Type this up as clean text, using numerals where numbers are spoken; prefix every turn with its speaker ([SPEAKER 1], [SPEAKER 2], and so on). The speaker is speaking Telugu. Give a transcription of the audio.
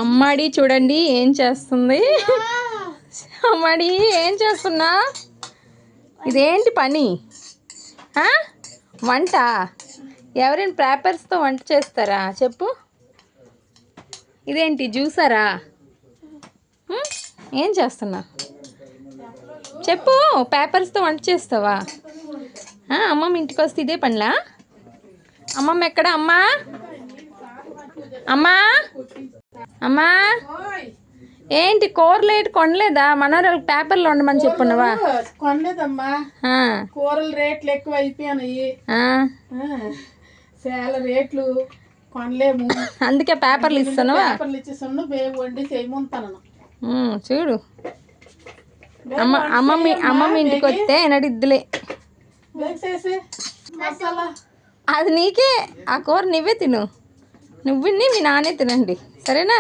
[SPEAKER 1] అమ్మాడి చూడండి ఏం చేస్తుంది. అమ్మాడి ఏం చేస్తున్నా? ఇదేంటి పని? వంట? ఎవరైనా పేపర్స్తో వంట చేస్తారా చెప్పు? ఇదేంటి జ్యూసరా? ఏం చేస్తున్నా చెప్పు? పేపర్స్తో వంట చేస్తావా? అమ్మమ్మ ఇంటికి వస్తే ఇదే పనిలా? అమ్మమ్మ ఎక్కడ? అమ్మా అమ్మా అమ్మా ఏంటి కూరలు ఏంటి కొనలేదా? మనోరాళ్ళకి పేపర్లు ఉండమని చెప్పున్నావా?
[SPEAKER 2] కొనలేదమ్మా, కూరలు రేట్లు ఎక్కువ అయిపోయినాయి, చాలా రేట్లు కొనలేము,
[SPEAKER 1] అందుకే పేపర్లు ఇస్తాను.
[SPEAKER 2] పేపర్లు ఇచ్చేసాను, బేగు వండి చేయమంటాను.
[SPEAKER 1] చూడు అమ్మమ్మ ఇంటికి వస్తే నడిద్దులే. అది నీకే, ఆ కూర నువ్వే తిను, నువ్వు మీ నాన్నే తినండి సరేనా?